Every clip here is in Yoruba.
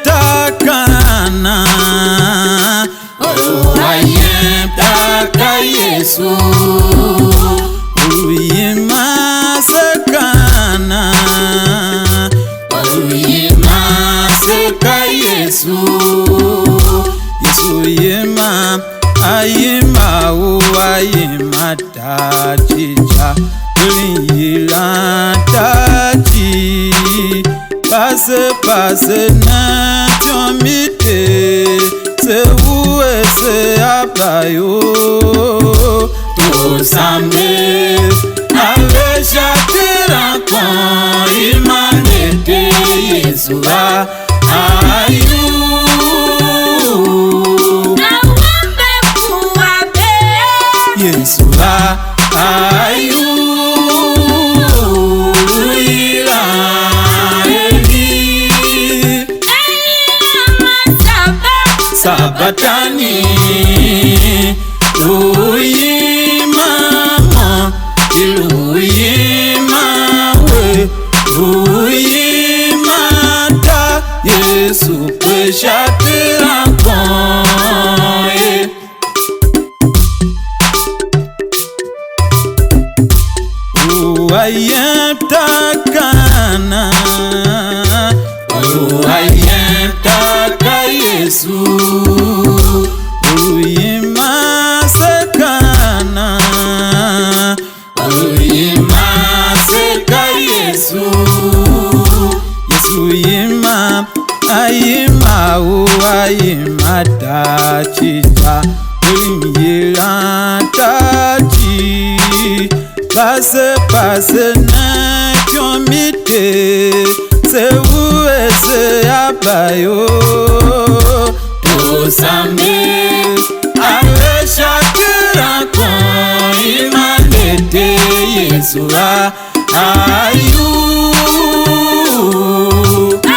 Takana Taka Yesu Uyima Sekana Uyima Seka Yesu Yesu Yima Ayima Ayima Tachicha Uyila Tachi Passe na tiomite se uwe se abayo to sambe ale shatira kon imanete Yesu ayu na wambe kuabe Yesu ayu Sabatani Uyimama Uyimama Uyimata Yesu peshatira koye Takana Taka Yesu Uyima Sekana Uyima Seka Yesu Yesu Yima Ayima Ayima Tachicha Uyimira Tachi Passe na tiomite se uwe se abayo to sambe ale shatira kon imanete Yesu ayu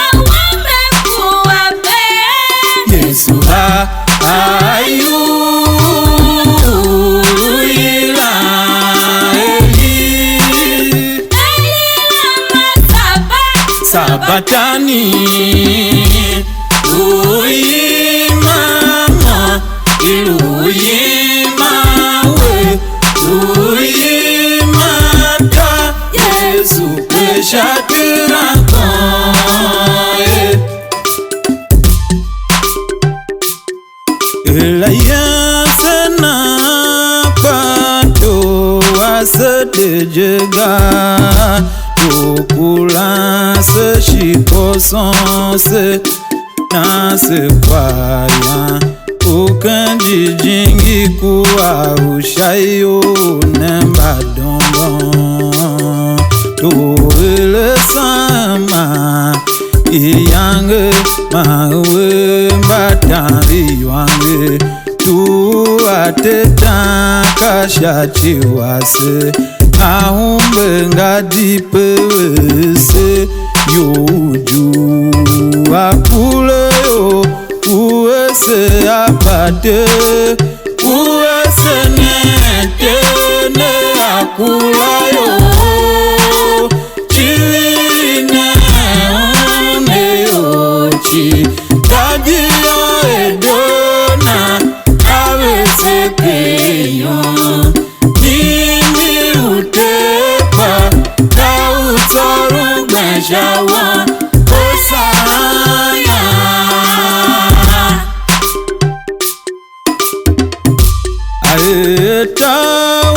awambe kuabe Yesu ayu Sabatani Uyimama Uyimata Yesu peshatira koye Elayasena pato asedejega Kukula se shikoson se na se kwaya Ukanji jingi kuwa ushayo nemba dondon Tuwele sama iyange mawe mbatari wange Tuwateta kashachiwase Ahumbe ngadipe wese yoju akule yo uwese apate uwese nete ne akula yo chine one yochi tadi yo edona awese peyon Jawa Osaya Aeta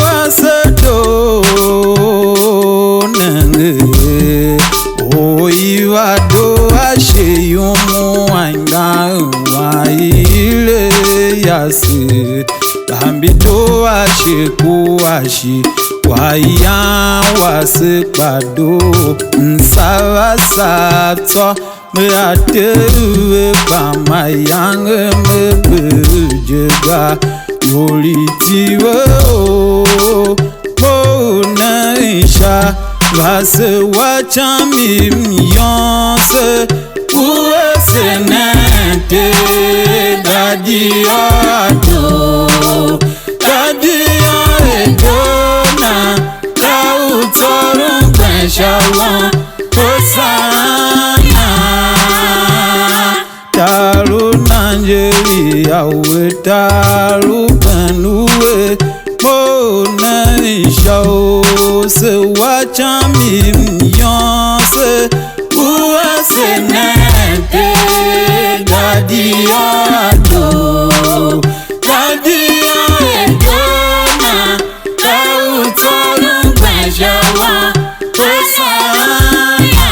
wasedo nenge Oiwado asheyumu wanga waile yase Tambito asheku ashi Waya wasekpado nsavasato me atewe pamayange me bejega yolitiwe o pona isha vase wachami miyonse uwese nente dadiado edona kautorun Shalom Hosanna mo na show se wacha mi yonse uwa se nante daddy ado daddy ado na utolu gbejawa asaya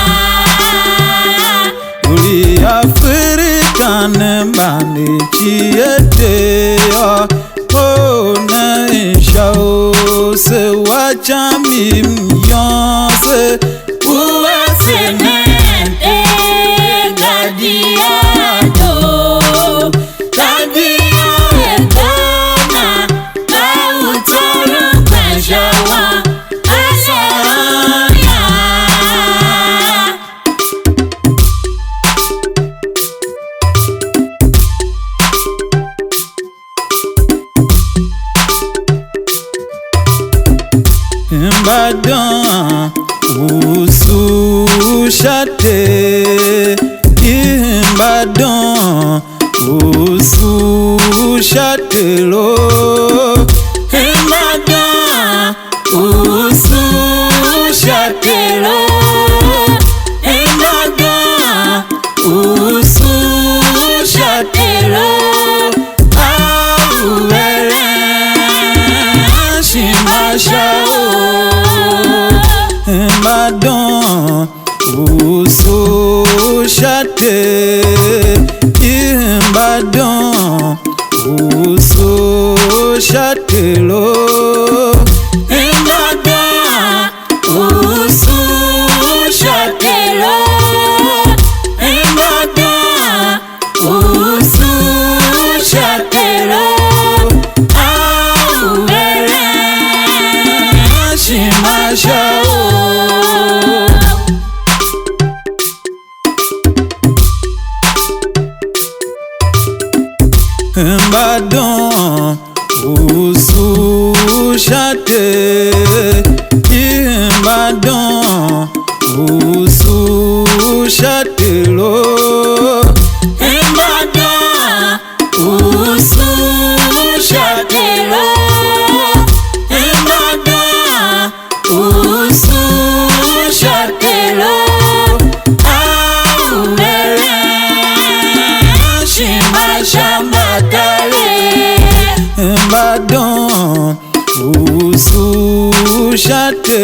uri African mani chiete oh na show se wacha mi yonse uwa se nante daddy ado daddy ado na utolu gbejawa asaya Ibadan Osu Shate Ibadan Osu Shate lo Ibadan Osu Shate lo Ibadan Osu Shate lo Awere Shimasha Ibadan Osu Shate Ibadan Osu Shate lo Ibadan Osu Shate lo Ibadan Osu Shate lo Awere Shimasha Ibadan Osu Shate Ibadan Osu Shate lo Ibadan Osu Shate lo Ibadan Osu Shate lo Awere Shimasha Ibadan Osu Shate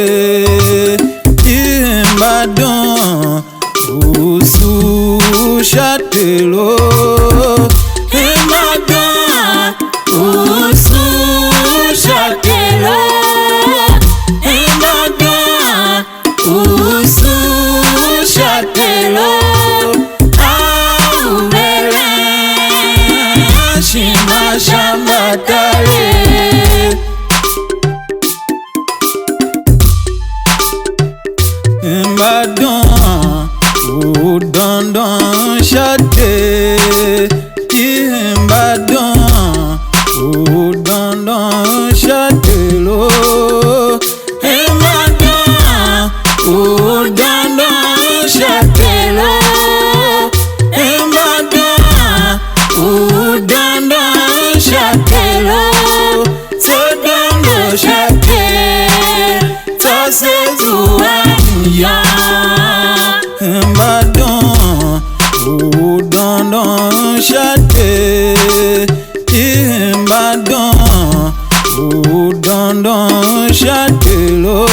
Ibadan Osu Shate lo Ibadan Osu Shate lo Ibadan Osu Shate lo Awere Shimasha Ibadan Odandan Shate Ibadan Odandan Shate lo Ibadan Odandan Shate lo Ibadan Odandan Shate lo Sodandan Shate Tosezuwa Ibadan Odandan Shate Ibadan Odandan Shate lo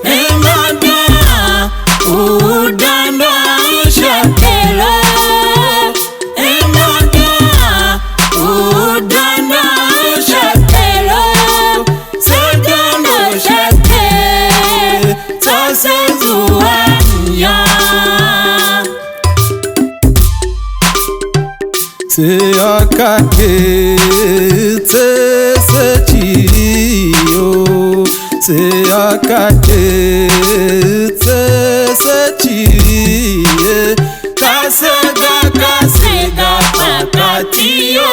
Ibadan Odandan Shate lo Ibadan Odandan Shate lo Sodandan Shate Tosezuwa Se akake te se chiyo Se akake te se chiye Kasega kasega pakatiyo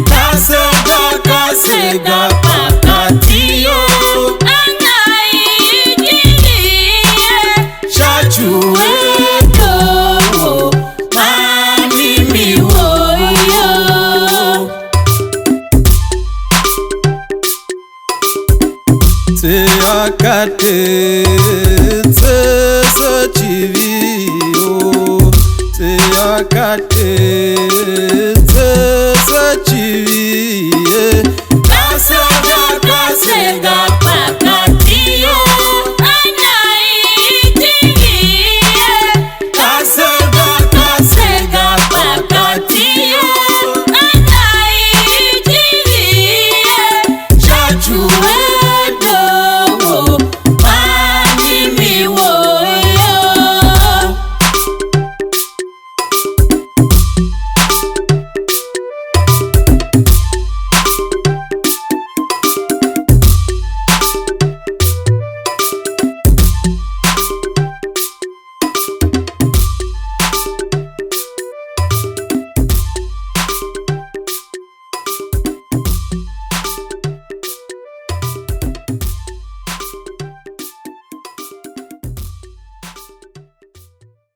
Kasega kasega pakatiyo Shachuwe Mami mi wo yo akatetse sechiviyo, akatetse